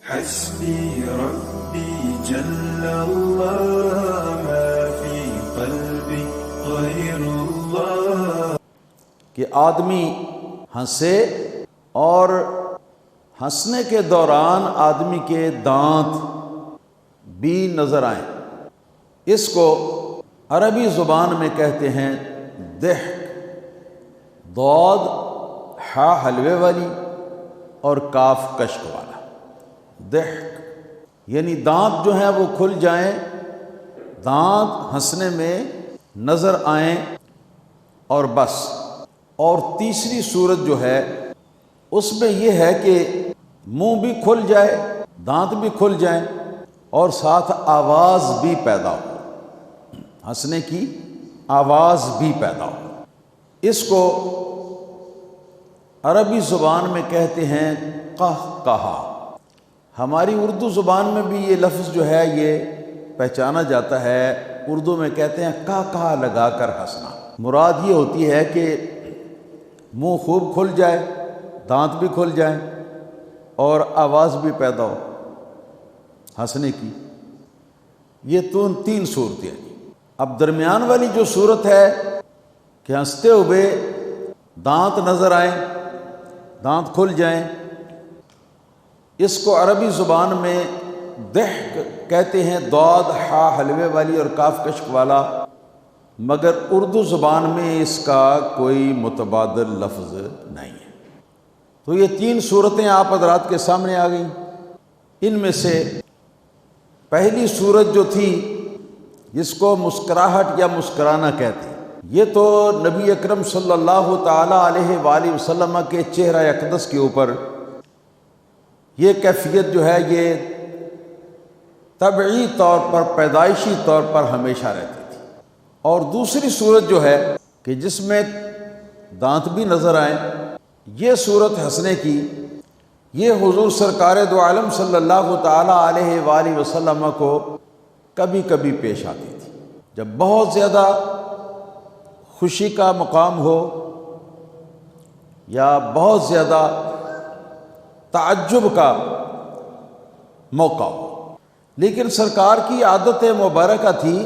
حسبي ربي جل الله ما في قلبي غير الله. کہ آدمی ہنسے اور ہنسنے کے دوران آدمی کے دانت بھی نظر آئیں. اس کو عربی زبان میں کہتے ہیں ضحک. ضاد ہا حلوے والی اور کاف کشک والا. ضحک یعنی دانت جو ہیں وہ کھل جائیں، دانت ہنسنے میں نظر آئیں اور بس. اور تیسری صورت جو ہے اس میں یہ ہے کہ منہ بھی کھل جائے، دانت بھی کھل جائیں اور ساتھ آواز بھی پیدا ہو، ہنسنے کی آواز بھی پیدا ہو. اس کو عربی زبان میں کہتے ہیں قہقہا. ہماری اردو زبان میں بھی یہ لفظ جو ہے یہ پہچانا جاتا ہے. اردو میں کہتے ہیں قہقہا لگا کر ہنسنا. مراد یہ ہوتی ہے کہ منہ خوب کھل جائے، دانت بھی کھل جائیں اور آواز بھی پیدا ہو ہنسنے کی. یہ تو تین صورتیں ہیں. اب درمیان والی جو صورت ہے کہ ہنستے ہوئے دانت نظر آئیں، دانت کھل جائیں، اس کو عربی زبان میں ضحک کہتے ہیں. ضاد ہا حلوے والی اور کاف کشک والا. مگر اردو زبان میں اس کا کوئی متبادل لفظ نہیں ہے. تو یہ تین صورتیں آپ حضرات کے سامنے آ گئیں. ان میں سے پہلی صورت جو تھی جس کو مسکراہٹ یا مسکرانا کہتے ہیں، یہ تو نبی اکرم صلی اللہ تعالی علیہ وآلہ وسلم کے چہرہ اقدس کے اوپر یہ کیفیت جو ہے یہ طبعی طور پر، پیدائشی طور پر ہمیشہ رہتی تھی. اور دوسری صورت جو ہے کہ جس میں دانت بھی نظر آئیں، یہ صورت ہنسنے کی، یہ حضور سرکار دو عالم صلی اللہ تعالی علیہ وآلہ وسلم کو کبھی کبھی پیش آتی تھی. جب بہت زیادہ خوشی کا مقام ہو یا بہت زیادہ تعجب کا موقع ہو. لیکن سرکار کی عادت مبارکہ تھی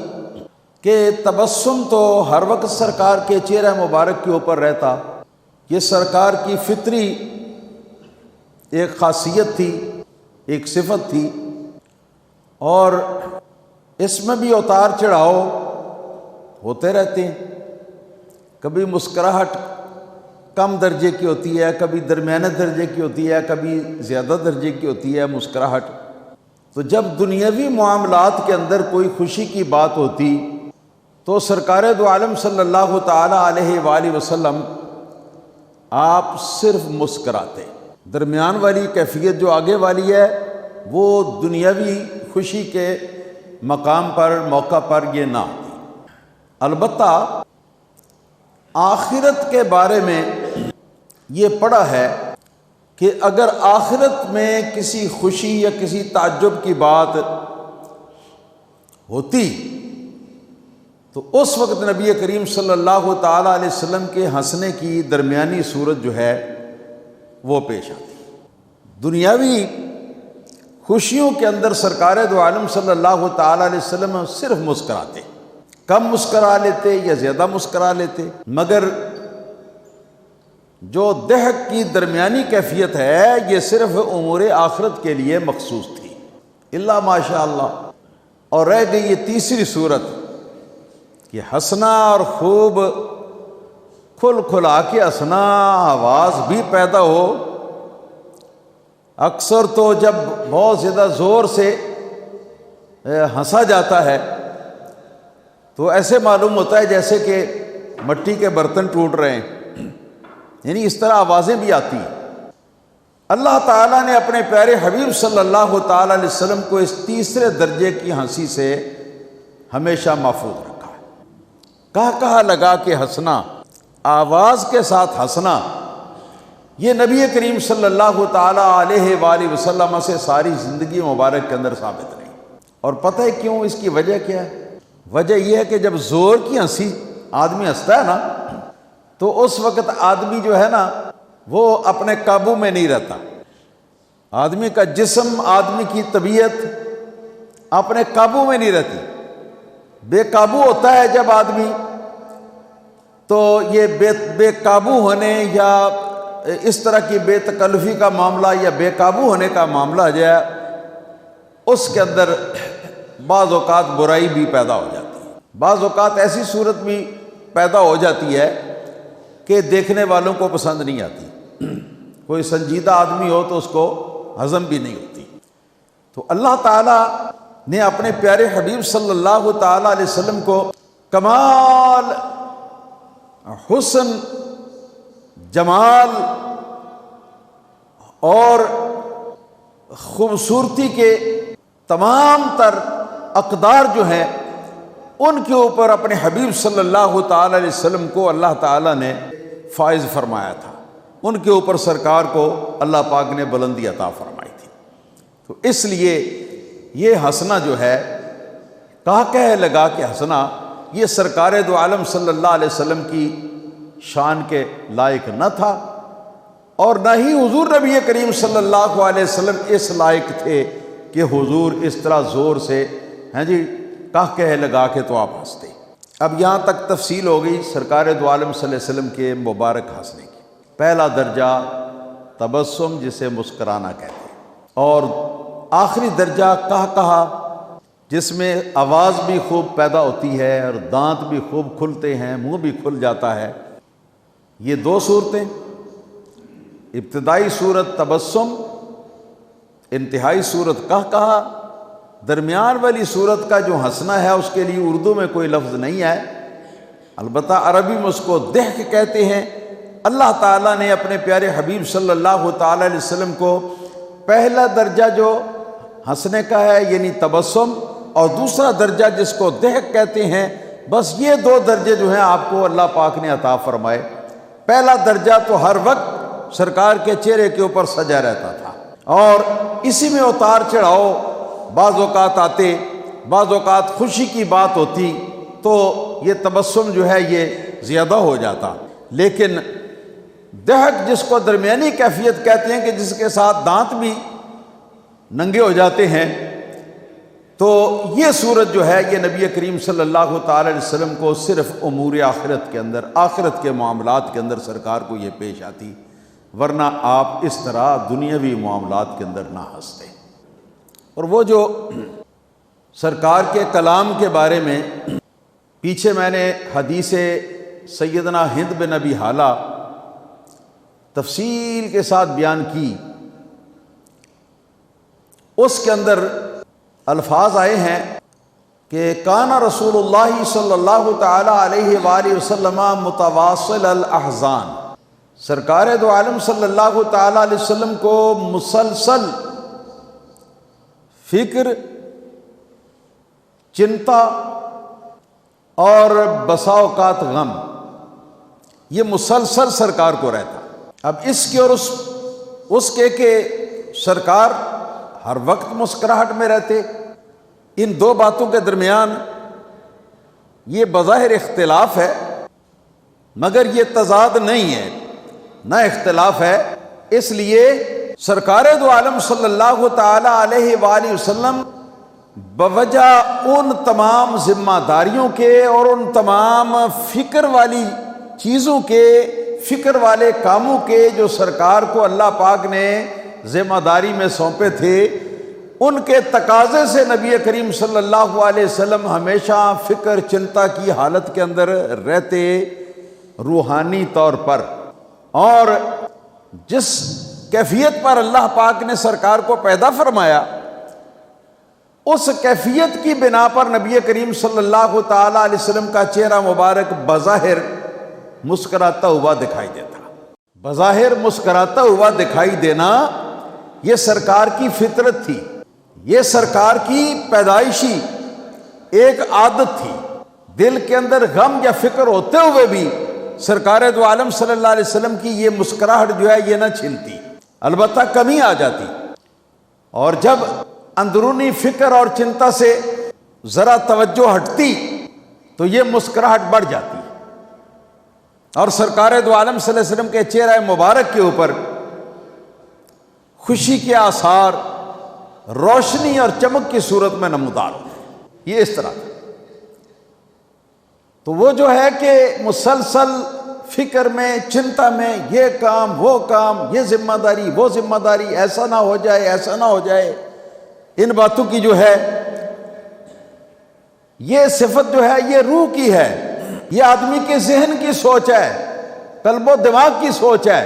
کہ تبسم تو ہر وقت سرکار کے چہرہ مبارک کے اوپر رہتا. یہ سرکار کی فطری ایک خاصیت تھی، ایک صفت تھی. اور اس میں بھی اتار چڑھاؤ ہوتے رہتے ہیں. کبھی مسکراہٹ کم درجے کی ہوتی ہے، کبھی درمیانے درجے کی ہوتی ہے، کبھی زیادہ درجے کی ہوتی ہے مسکراہٹ. تو جب دنیاوی معاملات کے اندر کوئی خوشی کی بات ہوتی تو سرکار دو عالم صلی اللہ تعالی علیہ وآلہ وسلم آپ صرف مسکراتے. درمیان والی کیفیت جو آگے والی ہے وہ دنیاوی خوشی کے مقام پر، موقع پر یہ نہ ہوتی. البتہ آخرت کے بارے میں یہ پڑھا ہے کہ اگر آخرت میں کسی خوشی یا کسی تعجب کی بات ہوتی تو اس وقت نبی کریم صلی اللہ تعالی علیہ وسلم کے ہنسنے کی درمیانی صورت جو ہے وہ پیش آتی. دنیاوی خوشیوں کے اندر سرکار دو عالم صلی اللہ تعالی علیہ وسلم صرف مسکراتے، کم مسکرا لیتے یا زیادہ مسکرا لیتے. مگر جو ضحک کی درمیانی کیفیت ہے یہ صرف امور آخرت کے لیے مخصوص تھی، الا ماشاء اللہ. اور رہ گئی یہ تیسری صورت کہ ہنسنا اور خوب کھل کھلا کے ہنسنا، آواز بھی پیدا ہو. اکثر تو جب بہت زیادہ زور سے ہنسا جاتا ہے تو ایسے معلوم ہوتا ہے جیسے کہ مٹی کے برتن ٹوٹ رہے ہیں، یعنی اس طرح آوازیں بھی آتی ہیں. اللہ تعالیٰ نے اپنے پیارے حبیب صلی اللہ تعالیٰ علیہ وسلم کو اس تیسرے درجے کی ہنسی سے ہمیشہ محفوظ رکھا ہے. کہا لگا کے ہنسنا، آواز کے ساتھ ہنسنا، یہ نبی کریم صلی اللہ تعالیٰ علیہ وآلہ وسلم سے ساری زندگی مبارک کے اندر ثابت نہیں. اور پتہ ہے کیوں؟ اس کی وجہ کیا ہے؟ وجہ یہ ہے کہ جب زور کی ہنسی آدمی ہنستا ہے نا تو اس وقت آدمی جو ہے نا وہ اپنے قابو میں نہیں رہتا. آدمی کا جسم، آدمی کی طبیعت اپنے قابو میں نہیں رہتی، بے قابو ہوتا ہے جب آدمی، تو یہ بے قابو ہونے یا اس طرح کی بے تکلفی کا معاملہ یا بے قابو ہونے کا معاملہ جو ہے اس کے اندر بعض اوقات برائی بھی پیدا ہو جاتی ہے، بعض اوقات ایسی صورت بھی پیدا ہو جاتی ہے کہ دیکھنے والوں کو پسند نہیں آتی، کوئی سنجیدہ آدمی ہو تو اس کو ہضم بھی نہیں ہوتی۔ تو اللہ تعالیٰ نے اپنے پیارے حبیب صلی اللہ تعالیٰ علیہ وسلم کو کمال حسن، جمال اور خوبصورتی کے تمام تر اقدار جو ہیں ان کے اوپر اپنے حبیب صلی اللہ تعالیٰ علیہ وسلم کو اللہ تعالیٰ نے فائز فرمایا تھا، ان کے اوپر سرکار کو اللہ پاک نے بلندی عطا فرمائی تھی۔ تو اس لیے یہ ہنسنا جو ہے، کہہ لگا کہ ہنسنا، یہ سرکار دو عالم صلی اللہ علیہ وسلم کی شان کے لائق نہ تھا، اور نہ ہی حضور نبی کریم صلی اللہ علیہ وسلم اس لائق تھے کہ حضور اس طرح زور سے کہہ لگا کے تو آپ ہنستے۔ اب یہاں تک تفصیل ہو گئی سرکار دو عالم صلی اللہ علیہ وسلم کے مبارک ہنسنے کی۔ پہلا درجہ تبسم، جسے مسکرانا کہتے ہیں، اور آخری درجہ کہا جس میں آواز بھی خوب پیدا ہوتی ہے اور دانت بھی خوب کھلتے ہیں، منہ بھی کھل جاتا ہے۔ یہ دو صورتیں، ابتدائی صورت تبسم، انتہائی صورت کہا، درمیان والی صورت کا جو ہنسنا ہے اس کے لیے اردو میں کوئی لفظ نہیں ہے، البتہ عربی میں اس کو ضحک کہتے ہیں۔ اللہ تعالیٰ نے اپنے پیارے حبیب صلی اللہ تعالیٰ علیہ وسلم کو پہلا درجہ جو ہنسنے کا ہے یعنی تبسم، اور دوسرا درجہ جس کو ضحک کہتے ہیں، بس یہ دو درجے جو ہیں آپ کو اللہ پاک نے عطا فرمائے۔ پہلا درجہ تو ہر وقت سرکار کے چہرے کے اوپر سجا رہتا تھا، اور اسی میں اتار چڑھاؤ بعض اوقات آتے، بعض اوقات خوشی کی بات ہوتی تو یہ تبسم جو ہے یہ زیادہ ہو جاتا۔ لیکن ضحک جس کو درمیانی کیفیت کہتے ہیں کہ جس کے ساتھ دانت بھی ننگے ہو جاتے ہیں، تو یہ صورت جو ہے یہ نبی کریم صلی اللہ تعالی علیہ وسلم کو صرف امور آخرت کے اندر، آخرت کے معاملات کے اندر سرکار کو یہ پیش آتی، ورنہ آپ اس طرح دنیاوی معاملات کے اندر نہ ہنستے۔ اور وہ جو سرکار کے کلام کے بارے میں پیچھے میں نے حدیث سیدنا ہند بن ابی حالہ تفصیل کے ساتھ بیان کی، اس کے اندر الفاظ آئے ہیں کہ کان رسول اللہ صلی اللہ تعالی علیہ وآلہ وسلم متواصل الاحزان، سرکار دو عالم صلی اللہ تعالی علیہ وسلم کو مسلسل فکر، چنتا اور بسا اوقات غم، یہ مسلسل سرکار کو رہتا۔ اب اس کے اور اس کے کہ سرکار ہر وقت مسکراہٹ میں رہتے، ان دو باتوں کے درمیان یہ بظاہر اختلاف ہے، مگر یہ تضاد نہیں ہے، نہ اختلاف ہے۔ اس لیے سرکار دو عالم صلی اللہ تعالی علیہ وآلہ وسلم بوجہ ان تمام ذمہ داریوں کے اور ان تمام فکر والی چیزوں کے، فکر والے کاموں کے جو سرکار کو اللہ پاک نے ذمہ داری میں سونپے تھے، ان کے تقاضے سے نبی کریم صلی اللہ علیہ وسلم ہمیشہ فکر چنتا کی حالت کے اندر رہتے روحانی طور پر، اور جس کیفیت پر اللہ پاک نے سرکار کو پیدا فرمایا اس کیفیت کی بنا پر نبی کریم صلی اللہ تعالی علیہ وسلم کا چہرہ مبارک بظاہر مسکراتا ہوا دکھائی دیتا۔ بظاہر مسکراتا ہوا دکھائی دینا یہ سرکار کی فطرت تھی، یہ سرکار کی پیدائشی ایک عادت تھی۔ دل کے اندر غم یا فکر ہوتے ہوئے بھی سرکار دو عالم صلی اللہ علیہ وسلم کی یہ مسکراہٹ جو ہے یہ نہ چھلتی، البتہ کمی آ جاتی، اور جب اندرونی فکر اور چنتا سے ذرا توجہ ہٹتی تو یہ مسکراہٹ بڑھ جاتی، اور سرکار دو عالم صلی اللہ علیہ وسلم کے چہرہ مبارک کے اوپر خوشی کے آثار روشنی اور چمک کی صورت میں نمودار ہوتے ہیں۔ یہ اس طرح تھا۔ تو وہ جو ہے کہ مسلسل فکر میں، چنتا میں، یہ کام وہ کام، یہ ذمہ داری وہ ذمہ داری، ایسا نہ ہو جائے ایسا نہ ہو جائے، ان باتوں کی جو ہے یہ صفت جو ہے یہ روح کی ہے، یہ آدمی کے ذہن کی سوچ ہے، قلب و دماغ کی سوچ ہے۔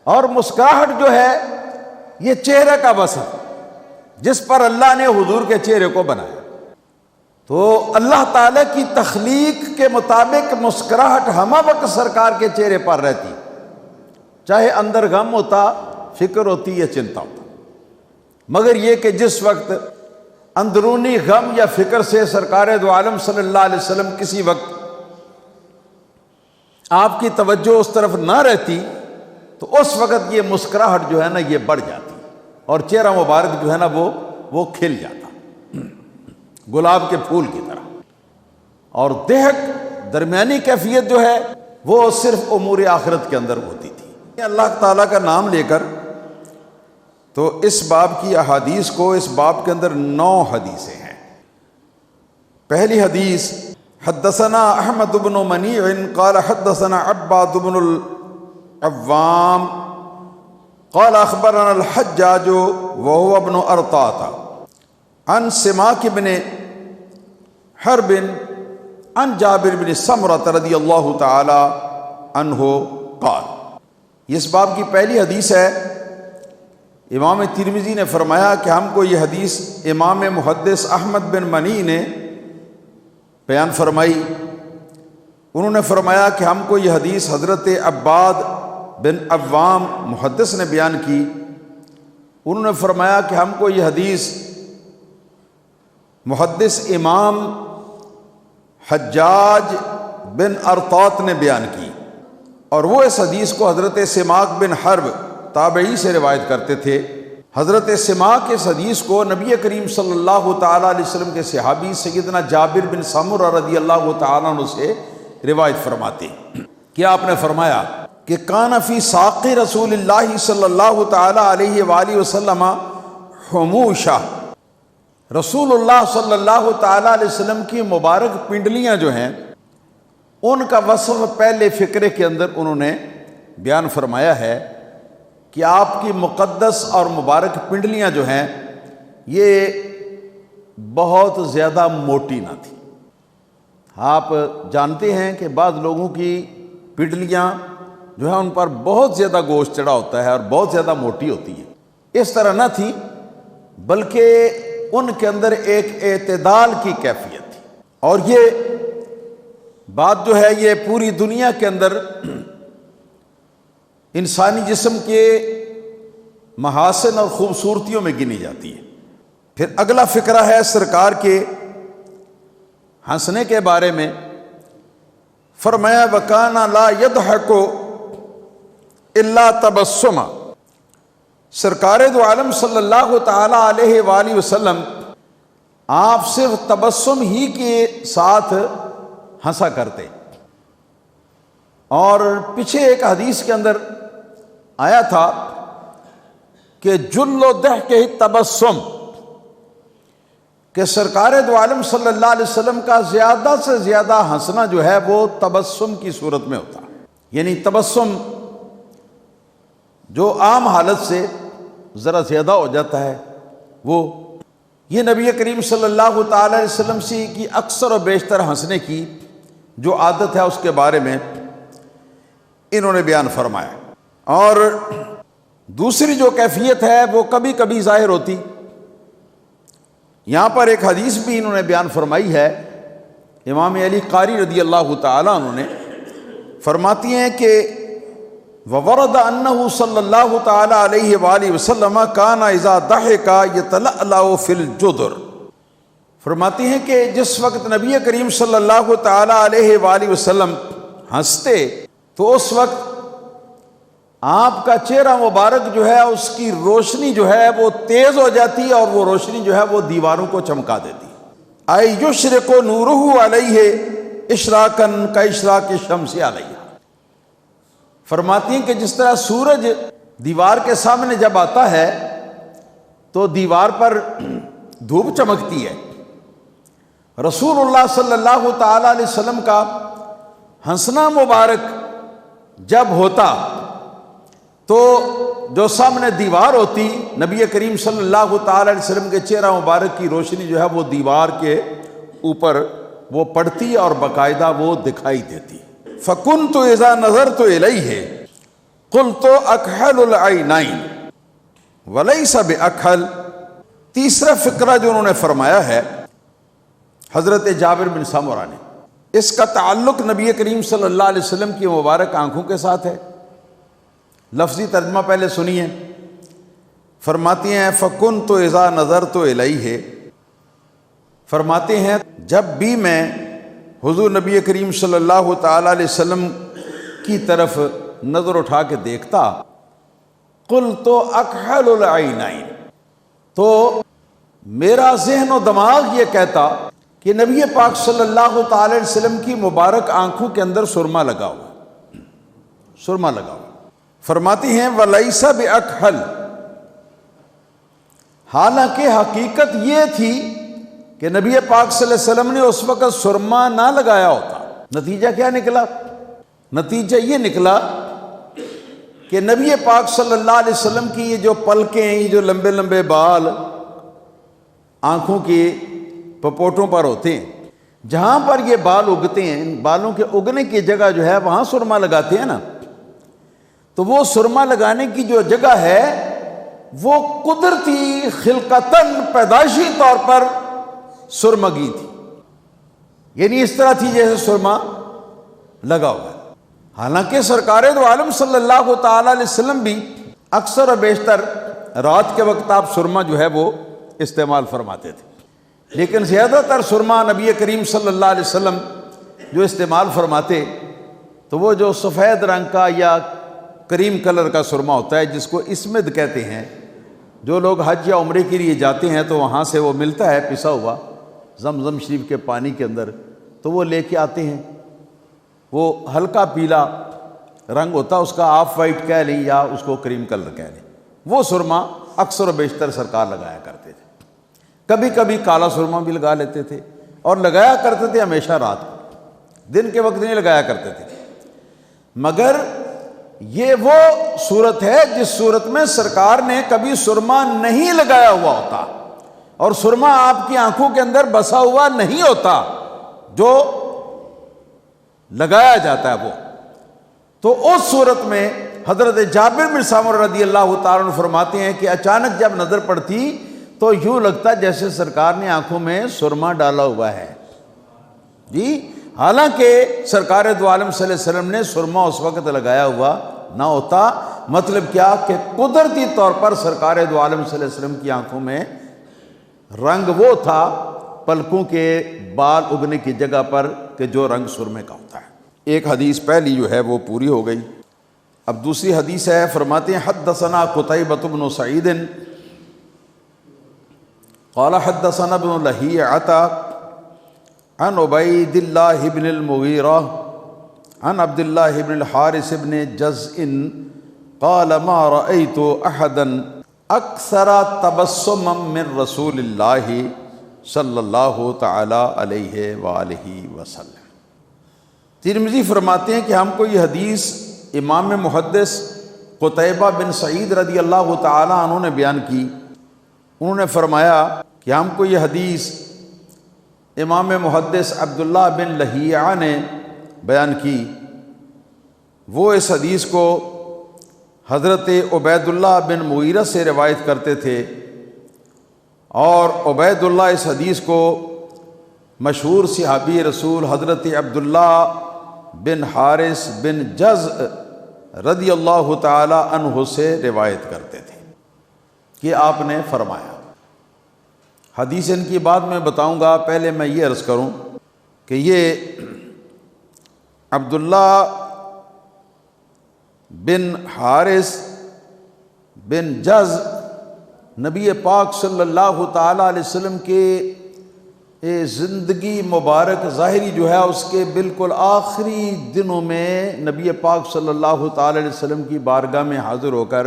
اور مسکراہٹ جو ہے یہ چہرے کا بس ہے جس پر اللہ نے حضور کے چہرے کو بنایا۔ تو اللہ تعالیٰ کی تخلیق کے مطابق مسکراہٹ ہمہ وقت سرکار کے چہرے پر رہتی، چاہے اندر غم ہوتا، فکر ہوتی یا چنتا ہوتا۔ مگر یہ کہ جس وقت اندرونی غم یا فکر سے سرکار دو عالم صلی اللہ علیہ وسلم کسی وقت آپ کی توجہ اس طرف نہ رہتی تو اس وقت یہ مسکراہٹ جو ہے نا یہ بڑھ جاتی اور چہرہ مبارک جو ہے نا وہ کھل جاتا گلاب کے پھول کی طرح۔ اور دہک درمیانی کیفیت جو ہے وہ صرف امور آخرت کے اندر ہوتی تھی۔ اللہ تعالیٰ کا نام لے کر تو اس باب کی احادیث کو، اس باب کے اندر 9 حدیثیں ہیں۔ پہلی حدیث، حدثنا احمد بن منیع قال حدثنا عباد بن العوام قال اخبرنا الحجاج وهو ابن ارطاط عن سماک بن حرب عن جابر بن سمرہ رضی اللہ تعالی عنہ قال۔ اس باب کی پہلی حدیث ہے۔ امام ترمذی نے فرمایا کہ ہم کو یہ حدیث امام محدث احمد بن منی نے بیان فرمائی۔ انہوں نے فرمایا کہ ہم کو یہ حدیث حضرت عباد بن عوام محدث نے بیان کی۔ انہوں نے فرمایا کہ ہم کو یہ حدیث محدث امام حجاج بن ارطاط نے بیان کی، اور وہ اس حدیث کو حضرت سماک بن حرب تابعی سے روایت کرتے تھے۔ حضرت سماک اس حدیث کو نبی کریم صلی اللہ تعالیٰ علیہ وسلم کے صحابی سیدنا جابر بن سمرہ رضی اللہ تعالیٰ عنہ سے روایت فرماتے کہ آپ نے فرمایا کہ کان فی ساقی رسول اللہ صلی اللہ تعالیٰ علیہ وآلہ وسلم حموشہ، رسول اللہ صلی اللہ تعالیٰ علیہ وسلم کی مبارک پنڈلیاں جو ہیں ان کا وصف پہلے فقرے کے اندر انہوں نے بیان فرمایا ہے کہ آپ کی مقدس اور مبارک پنڈلیاں جو ہیں یہ بہت زیادہ موٹی نہ تھی۔ آپ جانتے ہیں کہ بعض لوگوں کی پنڈلیاں جو ہیں ان پر بہت زیادہ گوشت چڑھا ہوتا ہے اور بہت زیادہ موٹی ہوتی ہے، اس طرح نہ تھی، بلکہ ان کے اندر ایک اعتدال کی کیفیت تھی۔ اور یہ بات جو ہے یہ پوری دنیا کے اندر انسانی جسم کے محاسن اور خوبصورتیوں میں گنی جاتی ہے۔ پھر اگلا فقرہ ہے سرکار کے ہنسنے کے بارے میں۔ فرمایا وَكَانَ لَا يَضْحَكُ إِلَّا تَبَسُّمًا، سرکار دو عالم صلی اللہ تعالیٰ علیہ وآلہ وسلم آپ صرف تبسم ہی کے ساتھ ہنسا کرتے۔ اور پیچھے ایک حدیث کے اندر آیا تھا کہ جل ضحکہ تبسم، کہ سرکار دو عالم صلی اللہ علیہ وسلم کا زیادہ سے زیادہ ہنسنا جو ہے وہ تبسم کی صورت میں ہوتا، یعنی تبسم جو عام حالت سے ذرا زیادہ ہو جاتا ہے وہ، یہ نبی کریم صلی اللہ تعالی علیہ وسلم سے کی اکثر و بیشتر ہنسنے کی جو عادت ہے اس کے بارے میں انہوں نے بیان فرمایا۔ اور دوسری جو کیفیت ہے وہ کبھی کبھی ظاہر ہوتی، یہاں پر ایک حدیث بھی انہوں نے بیان فرمائی ہے، امام علی قاری رضی اللہ تعالیٰ عنہ نے فرماتی ہیں کہ وَوَرَدَ أَنَّهُ صلی اللہ تعالیٰ علیہ وآلہ وسلم كَانَ إِذَا ضَحِكَ يَتَلَأْلَأُ فِي الْجُدُرِ، فرماتی ہیں کہ جس وقت نبی کریم صلی اللہ تعالیٰ علیہ وآلہ وسلم ہنستے تو اس وقت آپ کا چہرہ مبارک جو ہے اس کی روشنی جو ہے وہ تیز ہو جاتی اور وہ روشنی جو ہے وہ دیواروں کو چمکا دیتی۔ اَيْ يُشْرِقُ نُورُهُ عَلَيْهِ إِشْرَاقًا كَإِشْرَاقِ الشَّمْسِ عَلَيْهَا، فرماتی ہیں کہ جس طرح سورج دیوار کے سامنے جب آتا ہے تو دیوار پر دھوپ چمکتی ہے. رسول اللہ صلی اللہ تعالی علیہ وسلم کا ہنسنا مبارک جب ہوتا تو جو سامنے دیوار ہوتی، نبی کریم صلی اللہ تعالی علیہ وسلم کے چہرہ مبارک کی روشنی جو ہے وہ دیوار کے اوپر وہ پڑتی اور باقاعدہ وہ دکھائی دیتی. فَكُنْتُ إِذَا نَظَرْتُ إِلَيْهِ قُلْتُ أَكْحَلُ الْعَيْنَيْنِ وَلَيْسَ بِأَكْحَلْ. تیسرا فقرہ جو انہوں نے فرمایا ہے حضرت جابر بن سمرہ نے، اس کا تعلق نبی کریم صلی اللہ علیہ وسلم کی مبارک آنکھوں کے ساتھ ہے. لفظی ترجمہ پہلے سنیے. فرماتی ہیں فَكُنْتُ إِذَا نَظَرْتُ إِلَيْهِ، فرماتے ہیں جب بھی میں حضور نبی کریم صلی اللہ تعالی علیہ وسلم کی طرف نظر اٹھا کے دیکھتا، قُلْتُ أَكْحَلُ الْعَيْنَيْنِ، تو میرا ذہن و دماغ یہ کہتا کہ نبی پاک صلی اللہ تعالی علیہ وسلم کی مبارک آنکھوں کے اندر سرما لگا ہوا، سرما لگا ہوا. فرماتی ہیں وَلَيْسَ بِأَكْحَلْ، حالانکہ حقیقت یہ تھی کہ نبی پاک صلی اللہ علیہ وسلم نے اس وقت سرما نہ لگایا ہوتا. نتیجہ کیا نکلا؟ نتیجہ یہ نکلا کہ نبی پاک صلی اللہ علیہ وسلم کی یہ جو پلکیں ہیں، یہ جو لمبے لمبے بال آنکھوں کے پپوٹوں پر ہوتے ہیں، جہاں پر یہ بال اگتے ہیں، ان بالوں کے اگنے کی جگہ جو ہے وہاں سرما لگاتے ہیں نا، تو وہ سرما لگانے کی جو جگہ ہے وہ قدرتی خلقتاً پیدائشی طور پر سرمگی تھی، یعنی اس طرح تھی جیسے سرما لگا ہوا ہے. حالانکہ سرکار دو عالم صلی اللہ تعالی علیہ وسلم بھی اکثر و بیشتر رات کے وقت آپ سرما جو ہے وہ استعمال فرماتے تھے، لیکن زیادہ تر سرما نبی کریم صلی اللہ علیہ وسلم جو استعمال فرماتے تو وہ جو سفید رنگ کا یا کریم کلر کا سرما ہوتا ہے، جس کو اسمد کہتے ہیں. جو لوگ حج یا عمرے کے لیے جاتے ہیں تو وہاں سے وہ ملتا ہے پسا ہوا زمزم شریف کے پانی کے اندر، تو وہ لے کے آتے ہیں. وہ ہلکا پیلا رنگ ہوتا، اس کا آف وائٹ کہہ لیں یا اس کو کریم کلر کہہ لیں. وہ سرما اکثر و بیشتر سرکار لگایا کرتے تھے. کبھی کبھی کالا سرما بھی لگا لیتے تھے، اور لگایا کرتے تھے ہمیشہ رات کو، دن کے وقت نہیں لگایا کرتے تھے. مگر یہ وہ صورت ہے جس صورت میں سرکار نے کبھی سرما نہیں لگایا ہوا ہوتا، اور سرما آپ کی آنکھوں کے اندر بسا ہوا نہیں ہوتا جو لگایا جاتا ہے وہ. تو اس صورت میں حضرت جابر بن سمرہ رضی اللہ تعالیٰ عنہ فرماتے ہیں کہ اچانک جب نظر پڑتی تو یوں لگتا جیسے سرکار نے آنکھوں میں سرما ڈالا ہوا ہے. جی، حالانکہ سرکار دو عالم صلی اللہ علیہ وسلم نے سرما اس وقت لگایا ہوا نہ ہوتا. مطلب کیا کہ قدرتی طور پر سرکار دو عالم صلی اللہ علیہ وسلم کی آنکھوں میں رنگ وہ تھا پلکوں کے بال اگنے کی جگہ پر کہ جو رنگ سرمے کا ہوتا ہے. ایک حدیث پہلی جو ہے وہ پوری ہو گئی. اب دوسری حدیث ہے. فرماتے ہیں حدثنا قتیبۃ بن سعید قال حدثنا ابن لہیعۃ عن عبید اللہ بن المغیرہ عن عبد اللہ بن الحارث بن جزء قال ما رأيت احدا اکثر تبسما من رسول اللہ صلی اللہ تعالی علیہ وآلہ وسلم. ترمذی فرماتے ہیں کہ ہم کو یہ حدیث امام محدث قتیبہ بن سعید رضی اللہ تعالی عنہ نے بیان کی. انہوں نے فرمایا کہ ہم کو یہ حدیث امام محدث عبداللہ بن لہیعہ نے بیان کی. وہ اس حدیث کو حضرت عبید اللہ بن مغیرہ سے روایت کرتے تھے، اور عبید اللہ اس حدیث کو مشہور صحابی رسول حضرت عبداللہ بن حارث بن جزء رضی اللہ تعالی عنہ سے روایت کرتے تھے کہ آپ نے فرمایا. حدیث ان کی بعد میں بتاؤں گا، پہلے میں یہ عرض کروں کہ یہ عبداللہ بن حارث بن جزء نبی پاک صلی اللہ تعالی علیہ وسلم کے زندگی مبارک ظاہری جو ہے اس کے بالکل آخری دنوں میں نبی پاک صلی اللہ تعالی علیہ وسلم کی بارگاہ میں حاضر ہو کر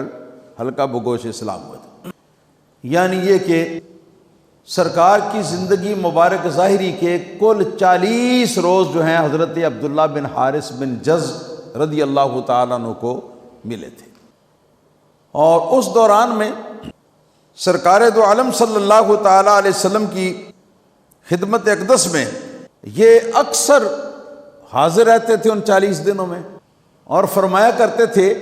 حلقہ بگوش اسلام ہوا تھا۔ یعنی یہ کہ سرکار کی زندگی مبارک ظاہری کے کل 40 روز جو ہیں حضرت عبداللہ بن حارث بن جز رضی اللہ تعالیٰ عنہ کو ملے تھے، اور اس دوران میں سرکار دو عالم صلی اللہ تعالیٰ علیہ وسلم کی خدمت اقدس میں یہ اکثر حاضر رہتے تھے ان 40 دنوں میں، اور فرمایا کرتے تھے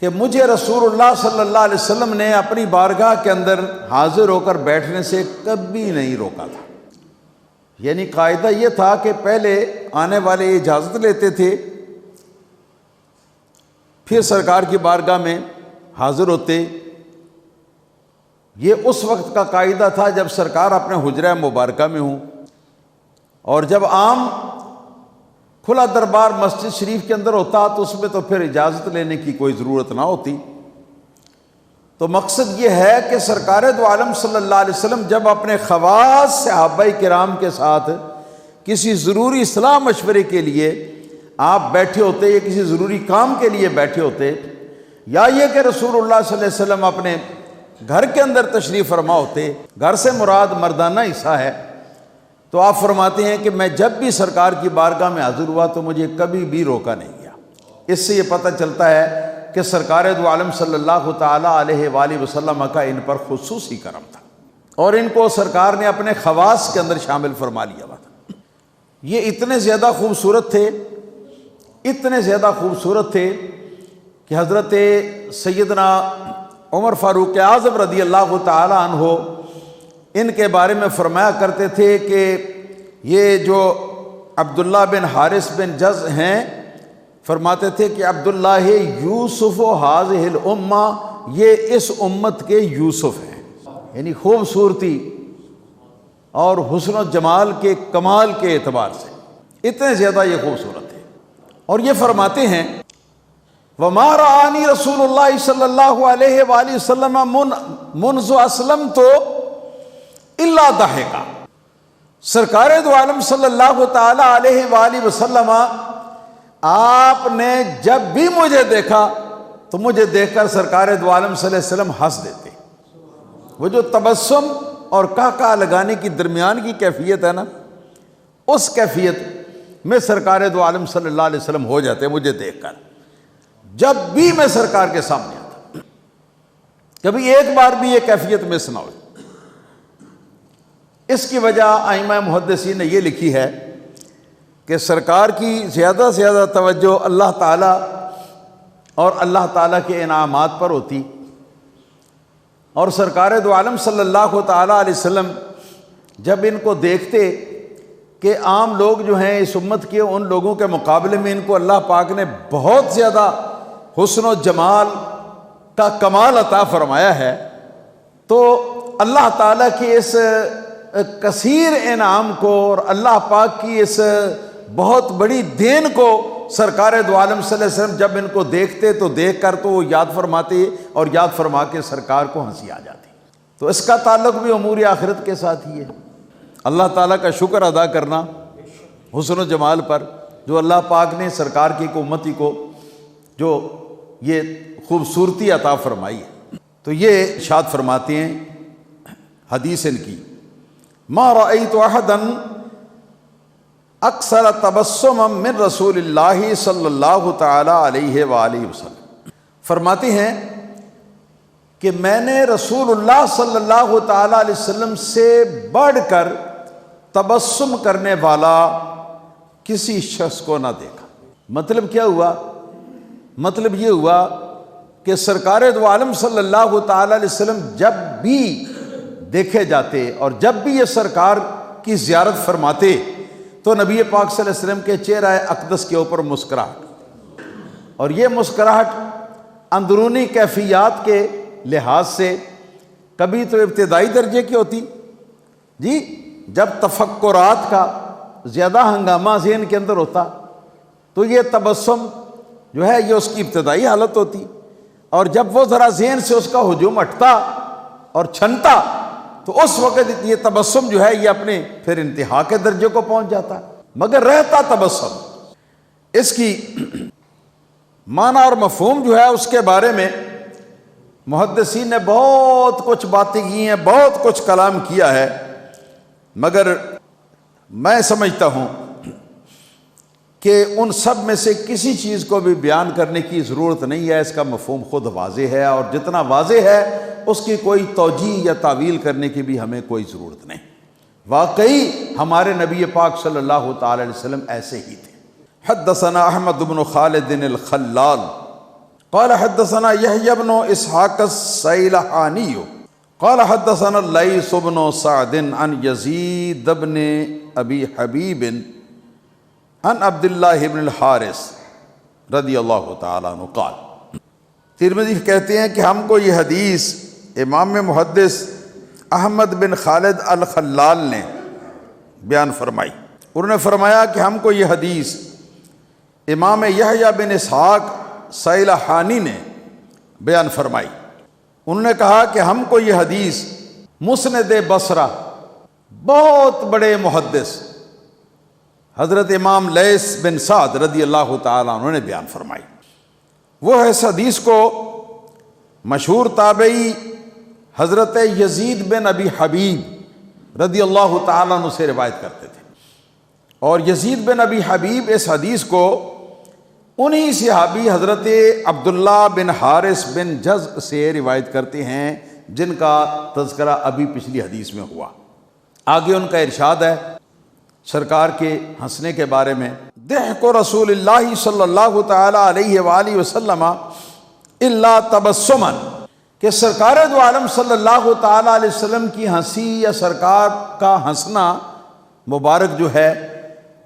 کہ مجھے رسول اللہ صلی اللہ علیہ وسلم نے اپنی بارگاہ کے اندر حاضر ہو کر بیٹھنے سے کبھی نہیں روکا تھا۔ یعنی قاعدہ یہ تھا کہ پہلے آنے والے اجازت لیتے تھے، پھر سرکار کی بارگاہ میں حاضر ہوتے۔ یہ اس وقت کا قاعدہ تھا جب سرکار اپنے حجرہ مبارکہ میں ہوں، اور جب عام کھلا دربار مسجد شریف کے اندر ہوتا تو اس میں تو پھر اجازت لینے کی کوئی ضرورت نہ ہوتی۔ تو مقصد یہ ہے کہ سرکار دو عالم صلی اللہ علیہ وسلم جب اپنے خواص صحابہ کرام کے ساتھ کسی ضروری اصلاح مشورے کے لیے آپ بیٹھے ہوتے، یا کسی ضروری کام کے لیے بیٹھے ہوتے، یا یہ کہ رسول اللہ صلی اللہ علیہ وسلم اپنے گھر کے اندر تشریف فرما ہوتے، گھر سے مراد مردانہ حصہ ہے، تو آپ فرماتے ہیں کہ میں جب بھی سرکار کی بارگاہ میں حاضر ہوا تو مجھے کبھی بھی روکا نہیں گیا۔ اس سے یہ پتہ چلتا ہے کہ سرکار دو عالم صلی اللہ تعالیٰ علیہ وآلہ وسلم کا ان پر خصوصی کرم تھا، اور ان کو سرکار نے اپنے خواص کے اندر شامل فرما لیا ہوا تھا۔ یہ اتنے زیادہ خوبصورت تھے، اتنے زیادہ خوبصورت تھے کہ حضرت سیدنا عمر فاروق اعظم رضی اللہ تعالی عنہ ان کے بارے میں فرمایا کرتے تھے کہ یہ جو عبداللہ بن حارث بن جز ہیں، فرماتے تھے کہ عبداللہ یوسف و حاذہ الامہ، یہ اس امت کے یوسف ہیں۔ یعنی خوبصورتی اور حسن و جمال کے کمال کے اعتبار سے اتنے زیادہ یہ خوبصورت ہے۔ اور یہ فرماتے ہیں وَمَا رَآنِي رسول اللہ صلی اللہ علیہ وآلہ وسلم منذ اسلمت الا ضحکا۔ سرکار دو عالم صلی اللہ تعالی علیہ وآلہ وسلم آپ نے جب بھی مجھے دیکھا تو مجھے دیکھ کر سرکار دو عالم صلی اللہ علیہ وسلم ہنس دیتے۔ وہ جو تبسم اور کہا لگانے کی درمیان کی کیفیت ہے نا، اس کیفیت میں سرکار دو عالم صلی اللہ علیہ وسلم ہو جاتے مجھے دیکھ کر، جب بھی میں سرکار کے سامنے آتا۔ کبھی ایک بار بھی یہ کیفیت مس نہ ہوئی۔ اس کی وجہ ائمہ محدثین نے یہ لکھی ہے کہ سرکار کی زیادہ سے زیادہ توجہ اللہ تعالیٰ اور اللہ تعالیٰ کے انعامات پر ہوتی، اور سرکار دو عالم صلی اللہ تعالیٰ علیہ وسلم جب ان کو دیکھتے کہ عام لوگ جو ہیں اس امت کے، ان لوگوں کے مقابلے میں ان کو اللہ پاک نے بہت زیادہ حسن و جمال کا کمال عطا فرمایا ہے، تو اللہ تعالیٰ کی اس کثیر انعام کو اور اللہ پاک کی اس بہت بڑی دین کو سرکار دو عالم صلی اللہ علیہ وسلم جب ان کو دیکھتے تو دیکھ کر تو وہ یاد فرماتے، اور یاد فرما کے سرکار کو ہنسی آ جاتی۔ تو اس کا تعلق بھی امور آخرت کے ساتھ ہی ہے۔ اللہ تعالیٰ کا شکر ادا کرنا حسن و جمال پر جو اللہ پاک نے سرکار کی امتی کو جو یہ خوبصورتی عطا فرمائی ہے۔ تو یہ ارشاد فرماتے ہیں حدیث ان کی، ما رأیت احدا اکثر تبسما من رسول اللہ صلی اللہ تعالی علیہ وآلہ وسلم۔ فرماتے ہیں کہ میں نے رسول اللہ صلی اللہ تعالی علیہ وسلم سے بڑھ کر تبسم کرنے والا کسی شخص کو نہ دیکھا۔ مطلب کیا ہوا؟ مطلب یہ ہوا کہ سرکار دو عالم صلی اللہ تعالی علیہ وسلم جب بھی دیکھے جاتے اور جب بھی یہ سرکار کی زیارت فرماتے تو نبی پاک صلی اللہ علیہ وسلم کے چہرہ اقدس کے اوپر مسکراہٹ، اور یہ مسکراہٹ اندرونی کیفیات کے لحاظ سے کبھی تو ابتدائی درجے کی ہوتی، جی جب تفکرات کا زیادہ ہنگامہ ذہن کے اندر ہوتا تو یہ تبسم جو ہے یہ اس کی ابتدائی حالت ہوتی، اور جب وہ ذرا ذہن سے اس کا ہجوم ہٹتا اور چھنتا تو اس وقت یہ تبسم جو ہے یہ اپنے پھر انتہا کے درجے کو پہنچ جاتا ہے، مگر رہتا تبسم۔ اس کی معنی اور مفہوم جو ہے اس کے بارے میں محدثین نے بہت کچھ باتیں کی ہیں، بہت کچھ کلام کیا ہے، مگر میں سمجھتا ہوں کہ ان سب میں سے کسی چیز کو بھی بیان کرنے کی ضرورت نہیں ہے، اس کا مفہوم خود واضح ہے، اور جتنا واضح ہے اس کی کوئی توجیہ یا تعویل کرنے کی بھی ہمیں کوئی ضرورت نہیں۔ واقعی ہمارے نبی پاک صلی اللہ تعالی علیہ وسلم ایسے ہی تھے۔ حدثنا احمد بن خالد الخلال قال حدثنا يحيى بن اسحاق السيلحاني قال حدثنا الليث بن سعد عن يزيد بن ابي حبيب عن عبد الله بن الحارث رضی اللہ تعالیٰ عنہ قال۔ ترمذی کہتے ہیں کہ ہم کو یہ حدیث امام محدث احمد بن خالد الخلال نے بیان فرمائی۔ انہوں نے فرمایا کہ ہم کو یہ حدیث امام یحییٰ بن اسحاق سیلحانی نے بیان فرمائی۔ انہوں نے کہا کہ ہم کو یہ حدیث مسند بصرہ بہت بڑے محدث حضرت امام لیث بن سعد رضی اللہ تعالیٰ عنہ نے بیان فرمائی۔ وہ اس حدیث کو مشہور تابعی حضرت یزید بن ابی حبیب رضی اللہ تعالیٰ عنہ سے روایت کرتے تھے، اور یزید بن ابی حبیب اس حدیث کو انہی صحابی حضرت عبداللہ بن حارث بن جز سے روایت کرتے ہیں، جن کا تذکرہ ابھی پچھلی حدیث میں ہوا۔ آگے ان کا ارشاد ہے سرکار کے ہنسنے کے بارے میں، ضحک رسول اللہ صلی اللہ تعالی علیہ وآلہ وسلم الا تبسما، کہ سرکار دو عالم صلی اللہ تعالی علیہ وسلم کی ہنسی یا سرکار کا ہنسنا مبارک جو ہے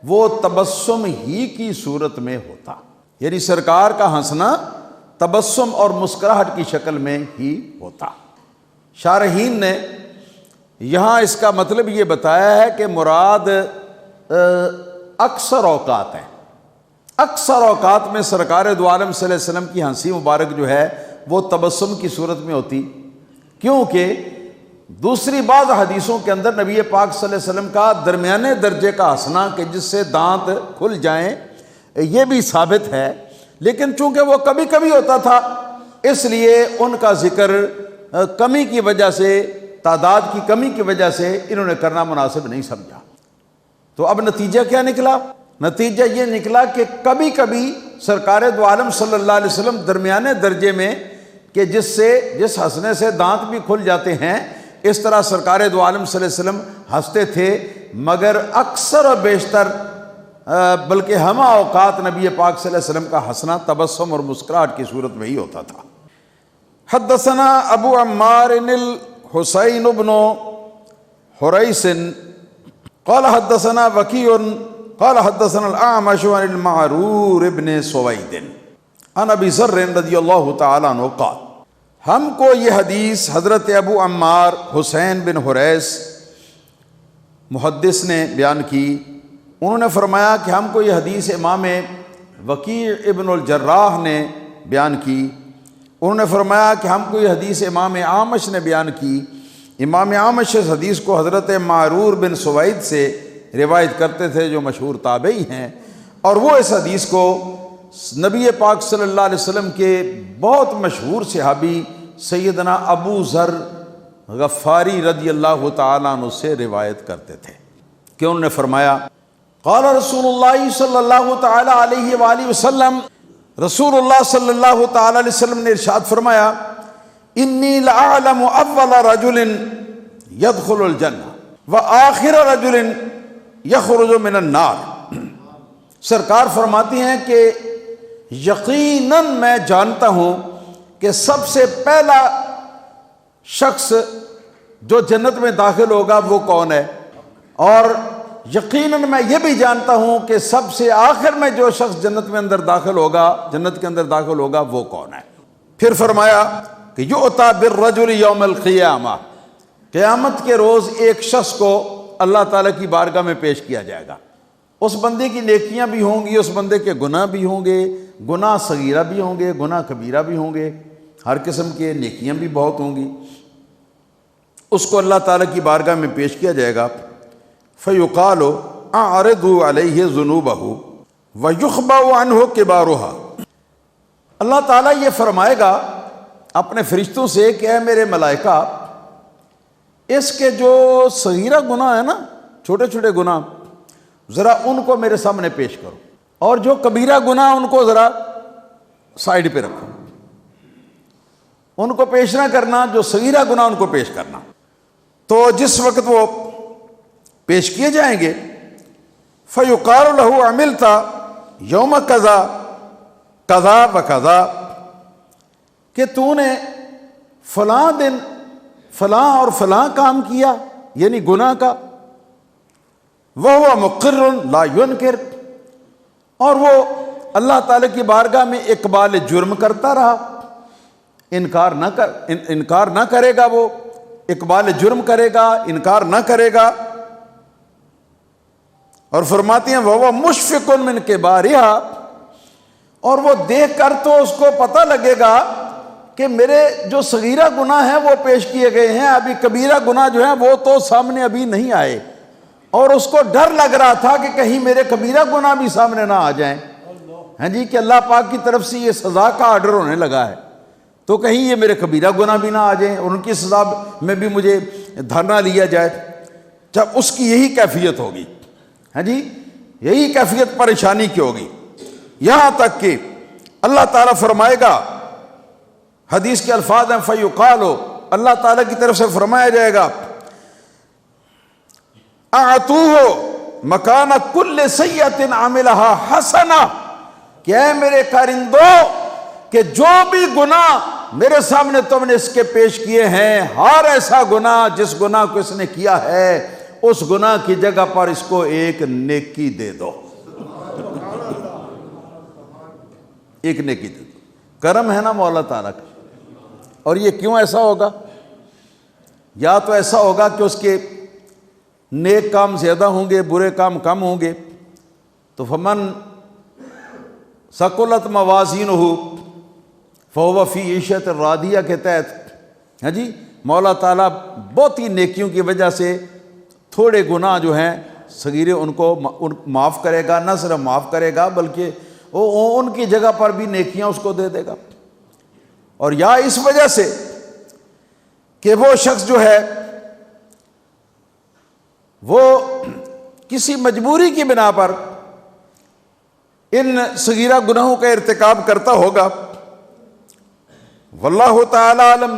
وہ تبسم ہی کی صورت میں ہوتا، یعنی سرکار کا ہنسنا تبسم اور مسکراہٹ کی شکل میں ہی ہوتا۔ شارحین نے یہاں اس کا مطلب یہ بتایا ہے کہ مراد اکثر اوقات ہیں، اکثر اوقات میں سرکار دو عالم صلی اللہ علیہ وسلم کی ہنسی مبارک جو ہے وہ تبسم کی صورت میں ہوتی، کیونکہ دوسری بعض حدیثوں کے اندر نبی پاک صلی اللہ علیہ وسلم کا درمیانے درجے کا ہنسنا کہ جس سے دانت کھل جائیں یہ بھی ثابت ہے، لیکن چونکہ وہ کبھی کبھی ہوتا تھا اس لیے ان کا ذکر کمی کی وجہ سے، تعداد کی کمی کی وجہ سے انہوں نے کرنا مناسب نہیں سمجھا۔ تو اب نتیجہ کیا نکلا؟ نتیجہ یہ نکلا کہ کبھی کبھی سرکار دو عالم صلی اللہ علیہ وسلم درمیانے درجے میں کہ جس ہنسنے سے دانت بھی کھل جاتے ہیں، اس طرح سرکار دو عالم صلی اللہ علیہ وسلم ہنستے تھے، مگر اکثر و بیشتر بلکہ ہمہ اوقات نبی پاک صلی اللہ علیہ وسلم کا ہنسنا تبسم اور مسکراہٹ کی صورت میں ہی ہوتا تھا۔ حدثنا ابو عمار الحسین بن حریث قال حدثنا وکیع قال حدثنا الاعمش عن المعرور بن سوید عن ابی ذر رضی اللہ تعالی عنہ قال۔ ہم کو یہ حدیث حضرت ابو عمار حسین بن حریث محدث نے بیان کی۔ انہوں نے فرمایا کہ ہم کو یہ حدیث امام وکیع ابن الجراح نے بیان کی۔ انہوں نے فرمایا کہ ہم کو یہ حدیث امام اعمش نے بیان کی۔ امام اعمش اس حدیث کو حضرت معرور بن سوید سے روایت کرتے تھے جو مشہور تابعی ہیں، اور وہ اس حدیث کو نبی پاک صلی اللہ علیہ وسلم کے بہت مشہور صحابی سیدنا ابو ذر غفاری رضی اللہ تعالیٰ عنہ سے روایت کرتے تھے کہ انہوں نے فرمایا قال رسول اللہ صلی اللہ تعالی علیہ وآلہ وسلم، رسول اللہ صلی اللہ تعالی علیہ وسلم نے ارشاد فرمایا انی لأعلم اول رجل يدخل الجنہ وآخر رجل یخرج من النار۔ سرکار فرماتی ہیں کہ یقیناً میں جانتا ہوں کہ سب سے پہلا شخص جو جنت میں داخل ہوگا وہ کون ہے، اور یقیناً میں یہ بھی جانتا ہوں کہ سب سے آخر میں جو شخص جنت میں اندر داخل ہوگا، جنت کے اندر داخل ہوگا وہ کون ہے۔ پھر فرمایا کہ یؤتی بالرجل یوم القیامہ، قیامت کے روز ایک شخص کو اللہ تعالیٰ کی بارگاہ میں پیش کیا جائے گا۔ اس بندے کی نیکیاں بھی ہوں گی، اس بندے کے گناہ بھی ہوں گے، گناہ صغیرہ بھی ہوں گے، گناہ کبیرہ بھی ہوں گے، ہر قسم کے نیکیاں بھی بہت ہوں گی۔ اس کو اللہ تعالیٰ کی بارگاہ میں پیش کیا جائے گا. فیقال اعرضوا علیہ ذنوبہ ویخبأ عنہ کبارہا. اللہ تعالیٰ یہ فرمائے گا اپنے فرشتوں سے کہ اے میرے ملائکہ، اس کے جو صغیرہ گناہ ہے نا، چھوٹے چھوٹے گناہ، ذرا ان کو میرے سامنے پیش کرو، اور جو کبیرہ گناہ ان کو ذرا سائڈ پہ رکھو، ان کو پیش نہ کرنا، جو صغیرہ گناہ ان کو پیش کرنا. تو جس وقت وہ پیش کیے جائیں گے، فَيُقَالُ لَهُ عَمِلْتَ يَوْمَ كَذَا كَذَا وَكَذَا، کہ تو نے فلاں دن فلاں اور فلاں کام کیا، یعنی گناہ کا. وَهُوَ مُقِرٌّ لَا يُنْكِرُ، اور وہ اللہ تعالیٰ کی بارگاہ میں اقبال جرم کرتا رہا، انکار نہ کرے گا، وہ اقبال جرم کرے گا، انکار نہ کرے گا. اور فرماتی ہیں وَهُوَ مُشْفِقٌ مِّن كِبَارِهَا، اور وہ دیکھ کر تو اس کو پتہ لگے گا کہ میرے جو صغیرہ گناہ ہیں وہ پیش کیے گئے ہیں، ابھی کبیرہ گناہ جو ہیں وہ تو سامنے ابھی نہیں آئے، اور اس کو ڈر لگ رہا تھا کہ کہیں میرے کبیرہ گناہ بھی سامنے نہ آ جائیں. ہاں جی، کہ اللہ پاک کی طرف سے یہ سزا کا آرڈر ہونے لگا ہے، تو کہیں یہ میرے کبیرہ گناہ بھی نہ آ جائیں اور ان کی سزا میں بھی مجھے دھرنا لیا جائے. جب اس کی یہی کیفیت ہوگی، ہاں جی، یہی کیفیت پریشانی کی ہوگی. یہاں تک کہ اللہ تعالیٰ فرمائے گا، حدیث کے الفاظ ہیں فیقال، اللہ تعالیٰ کی طرف سے فرمایا جائے گا اعطوہ مکان کل سیئۃ عملہا حسنہ، کہ اے میرے کارندوں، کہ جو بھی گناہ میرے سامنے تم نے اس کے پیش کیے ہیں، ہر ایسا گناہ جس گناہ کو اس نے کیا ہے، اس گناہ کی جگہ پر اس کو ایک نیکی دے دو، ایک نیکی دے دو. کرم ہے نا مولا تعالیٰ کا. اور یہ کیوں ایسا ہوگا؟ یا تو ایسا ہوگا کہ اس کے نیک کام زیادہ ہوں گے، برے کام کم ہوں گے. تو فمن ثقلت موازینہ فہو فی عیشۃ راضیہ کے تحت، ہاں جی، مولا تعالیٰ بہت ہی نیکیوں کی وجہ سے تھوڑے گناہ جو ہیں صغیرے ان کو معاف کرے گا. نہ صرف معاف کرے گا بلکہ وہ ان کی جگہ پر بھی نیکیاں اس کو دے دے گا. اور یا اس وجہ سے کہ وہ شخص جو ہے وہ کسی مجبوری کی بنا پر ان صغیرہ گناہوں کا ارتکاب کرتا ہوگا، واللہ تعالی عالم.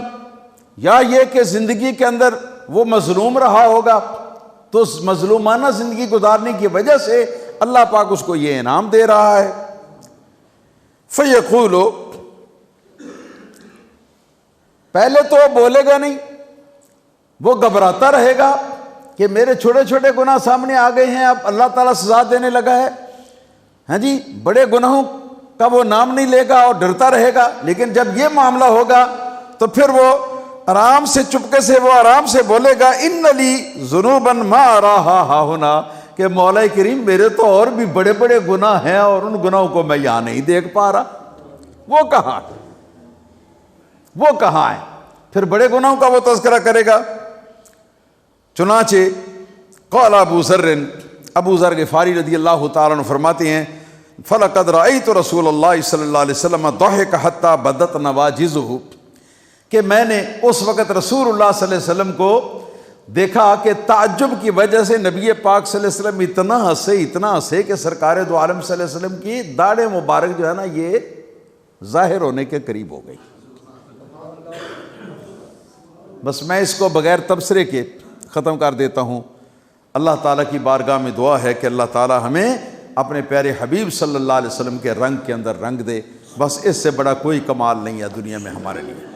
یا یہ کہ زندگی کے اندر وہ مظلوم رہا ہوگا، تو اس مظلومانہ زندگی گزارنے کی وجہ سے اللہ پاک اس کو یہ انعام دے رہا ہے. فیقول، پہلے تو وہ بولے گا نہیں، وہ گھبراتا رہے گا کہ میرے چھوٹے چھوٹے گناہ سامنے آ گئے ہیں، اب اللہ تعالیٰ سزا دینے لگا ہے. ہاں جی، بڑے گناہوں کا وہ نام نہیں لے گا اور ڈرتا رہے گا. لیکن جب یہ معاملہ ہوگا تو پھر وہ آرام سے، چپکے سے وہ آرام سے بولے گا ان لی ذنوبا ما اراہا ہاہنا، کہ مولا کریم میرے تو اور بھی بڑے بڑے گناہ ہیں اور ان گناہوں کو میں یہاں نہیں دیکھ پا رہا. وہ کہاں ہے؟ پھر بڑے گناہوں کا وہ تذکرہ کرے گا. چنانچہ قال ابو ذر غفاری رضی اللہ تعالیٰ عنہ فرماتے ہیں فَلَقَدْ رَأَيْتُ رسول اللہ صلی اللہ علیہ وسلم ضَحِكَ حَتَّى بَدَتْ نَوَاجِذُهُ، کہ میں نے اس وقت رسول اللہ صلی اللہ علیہ وسلم کو دیکھا کہ تعجب کی وجہ سے نبی پاک صلی اللہ علیہ وسلم اتنا ہنسے کہ سرکار دو عالم صلی اللہ علیہ وسلم کی داڑھ مبارک جو ہے نا یہ ظاہر ہونے کے قریب ہو گئی. بس میں اس کو بغیر تبصرے کے ختم کر دیتا ہوں. اللہ تعالیٰ کی بارگاہ میں دعا ہے کہ اللہ تعالیٰ ہمیں اپنے پیارے حبیب صلی اللہ علیہ وسلم کے رنگ کے اندر رنگ دے. بس اس سے بڑا کوئی کمال نہیں ہے دنیا میں ہمارے لیے.